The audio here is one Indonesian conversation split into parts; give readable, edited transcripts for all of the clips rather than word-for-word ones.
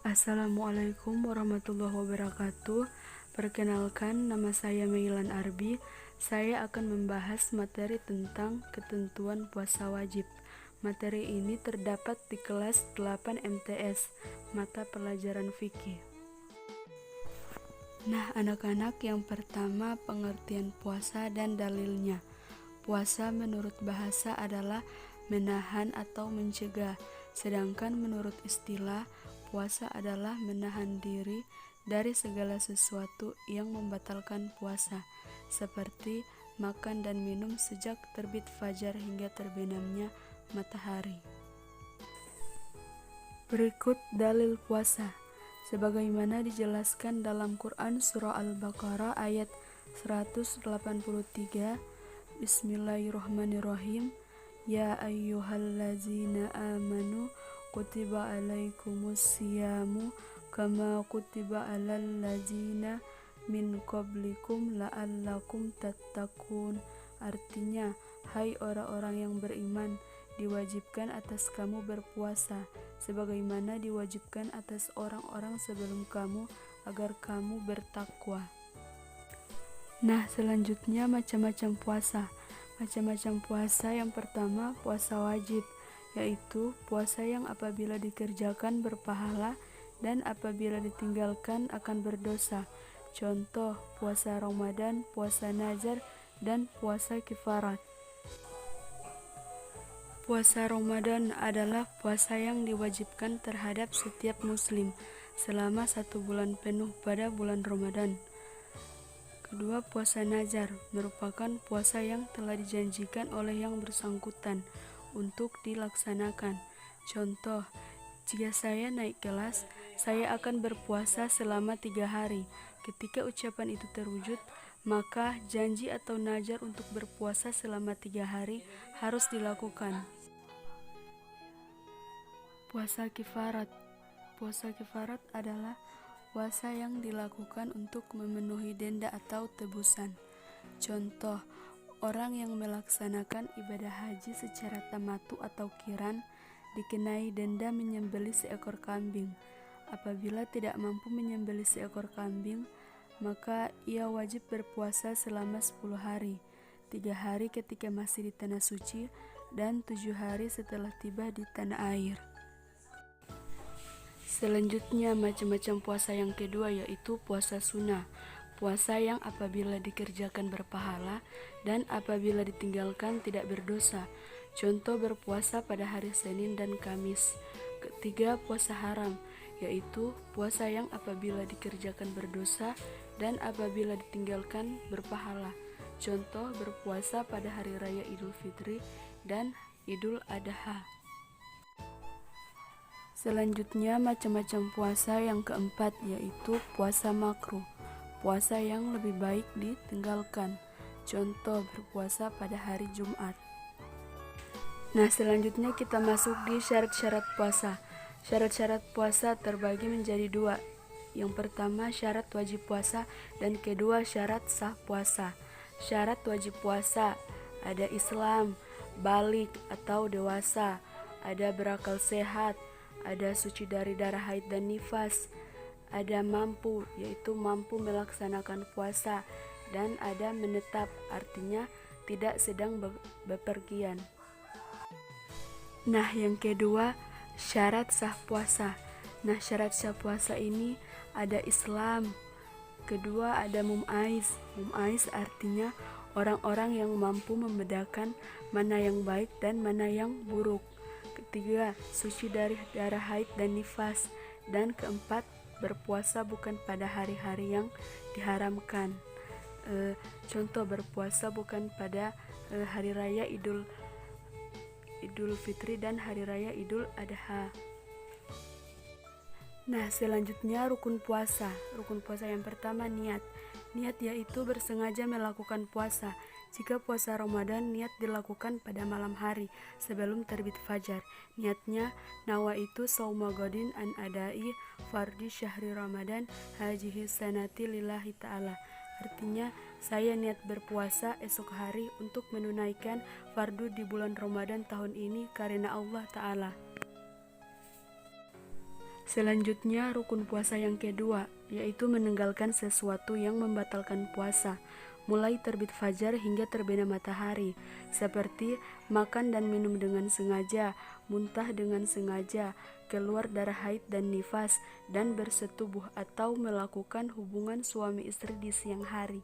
Assalamualaikum warahmatullahi wabarakatuh. Perkenalkan, nama saya Meilan Arbi. Saya akan membahas materi tentang ketentuan puasa wajib. Materi ini terdapat di kelas 8 MTS, mata pelajaran fikih. Nah, anak-anak, yang pertama pengertian puasa dan dalilnya. Puasa menurut bahasa adalah menahan atau mencegah, sedangkan menurut istilah, puasa adalah menahan diri dari segala sesuatu yang membatalkan puasa, seperti makan dan minum sejak terbit fajar hingga terbenamnya matahari. Berikut dalil puasa, sebagaimana dijelaskan dalam Quran Surah Al-Baqarah ayat 183. Bismillahirrahmanirrahim. Ya ayyuhallazina amanu kutiba alaikumusyamu kama kutiba alal ladzina min qablikum la'allakum tattaqun. Artinya, hai orang-orang yang beriman, diwajibkan atas kamu berpuasa sebagaimana diwajibkan atas orang-orang sebelum kamu agar kamu bertakwa. Nah, selanjutnya macam-macam puasa. Macam-macam puasa yang pertama puasa wajib, yaitu puasa yang apabila dikerjakan berpahala dan apabila ditinggalkan akan berdosa. Contoh, puasa Ramadan, puasa Nazar, dan puasa kifarat. Puasa Ramadan adalah puasa yang diwajibkan terhadap setiap muslim selama 1 bulan penuh pada bulan Ramadan. Kedua, puasa Nazar merupakan puasa yang telah dijanjikan oleh yang bersangkutan untuk dilaksanakan. Contoh, jika saya naik kelas, saya akan berpuasa selama 3 hari. Ketika ucapan itu terwujud, maka janji atau nazar untuk berpuasa selama 3 hari harus dilakukan. Puasa kifarat. Puasa kifarat adalah puasa yang dilakukan untuk memenuhi denda atau tebusan. Contoh, orang yang melaksanakan ibadah haji secara tamatu atau qiran dikenai denda menyembelih seekor kambing. Apabila tidak mampu menyembelih seekor kambing, maka ia wajib berpuasa selama 10 hari, 3 hari ketika masih di tanah suci, dan 7 hari setelah tiba di tanah air. Selanjutnya, macam-macam puasa yang kedua yaitu puasa sunnah. Puasa yang apabila dikerjakan berpahala dan apabila ditinggalkan tidak berdosa. Contoh, berpuasa pada hari Senin dan Kamis. Ketiga, puasa haram, yaitu puasa yang apabila dikerjakan berdosa dan apabila ditinggalkan berpahala. Contoh, berpuasa pada hari raya Idul Fitri dan Idul Adha. Selanjutnya, macam-macam puasa yang keempat yaitu puasa makruh, puasa yang lebih baik ditinggalkan. Contoh, berpuasa pada hari Jumat. Nah, selanjutnya kita masuk di syarat-syarat puasa. Syarat-syarat puasa terbagi menjadi 2. Yang pertama syarat wajib puasa dan kedua syarat sah puasa. Syarat wajib puasa ada Islam, balik atau dewasa, ada berakal sehat, ada suci dari darah haid dan nifas, ada mampu, yaitu mampu melaksanakan puasa, dan ada menetap, artinya tidak sedang bepergian. Nah, yang kedua syarat sah puasa. Nah, syarat sah puasa ini ada Islam, kedua ada mum'aiz. Mum'aiz artinya orang-orang yang mampu membedakan mana yang baik dan mana yang buruk. Ketiga, suci dari darah haid dan nifas. Dan keempat, berpuasa bukan pada hari-hari yang diharamkan. Contoh, berpuasa bukan pada hari raya Idul Fitri dan hari raya Idul Adha. Nah, selanjutnya rukun puasa. Rukun puasa yang pertama niat. Niat yaitu bersengaja melakukan puasa. Jika puasa Ramadan, niat dilakukan pada malam hari sebelum terbit fajar. Niatnya, nawaitu shauma godin an adai fardi syahri Ramadan hajihi sanati lillahi ta'ala. Artinya, saya niat berpuasa esok hari untuk menunaikan fardu di bulan Ramadan tahun ini karena Allah Ta'ala. Selanjutnya, rukun puasa yang kedua, yaitu meninggalkan sesuatu yang membatalkan puasa, mulai terbit fajar hingga terbenam matahari, seperti makan dan minum dengan sengaja, muntah dengan sengaja, keluar darah haid dan nifas, dan bersetubuh atau melakukan hubungan suami istri di siang hari.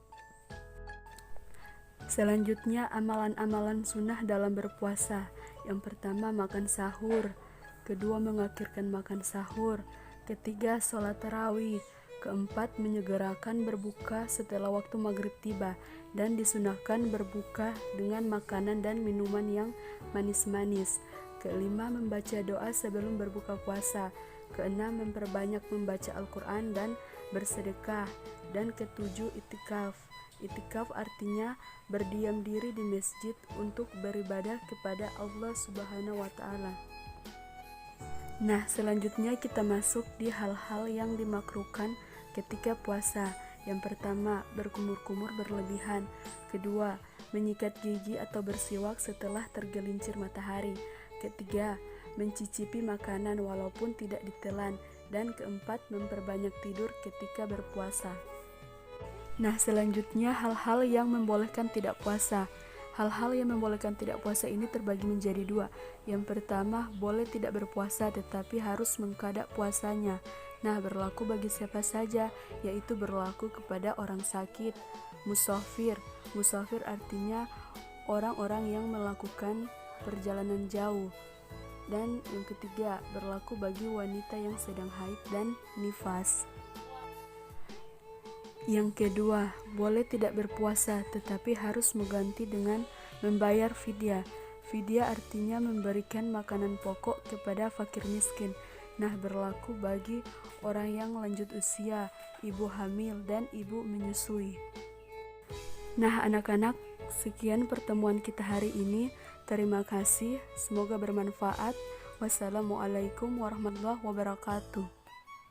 Selanjutnya, amalan-amalan sunnah dalam berpuasa. Yang pertama, makan sahur. Kedua, mengakhirkan makan sahur. Ketiga, sholat tarawih. Keempat, menyegerakan berbuka setelah waktu maghrib tiba, dan disunahkan berbuka dengan makanan dan minuman yang manis-manis. Kelima, membaca doa sebelum berbuka puasa. Keenam, memperbanyak membaca Al-Quran dan bersedekah. Dan ketujuh, itikaf. Itikaf artinya berdiam diri di masjid untuk beribadah kepada Allah Subhanahu wa Ta'ala. Nah, selanjutnya kita masuk di hal-hal yang dimakruhkan ketika puasa. Yang pertama, berkumur-kumur berlebihan. Kedua, menyikat gigi atau bersiwak setelah tergelincir matahari. Ketiga, mencicipi makanan walaupun tidak ditelan. Dan keempat, memperbanyak tidur ketika berpuasa. Nah, selanjutnya hal-hal yang membolehkan tidak puasa. Hal-hal yang membolehkan tidak puasa ini terbagi menjadi dua. Yang pertama, boleh tidak berpuasa tetapi harus mengqada puasanya. Nah, berlaku bagi siapa saja, yaitu berlaku kepada orang sakit, musafir. Musafir artinya orang-orang yang melakukan perjalanan jauh. Dan yang ketiga, berlaku bagi wanita yang sedang haid dan nifas. Yang kedua, boleh tidak berpuasa tetapi harus mengganti dengan membayar fidyah. Fidyah artinya memberikan makanan pokok kepada fakir miskin. Nah, berlaku bagi orang yang lanjut usia, ibu hamil, dan ibu menyusui. Nah, anak-anak, sekian pertemuan kita hari ini. Terima kasih, semoga bermanfaat. Wassalamualaikum warahmatullahi wabarakatuh.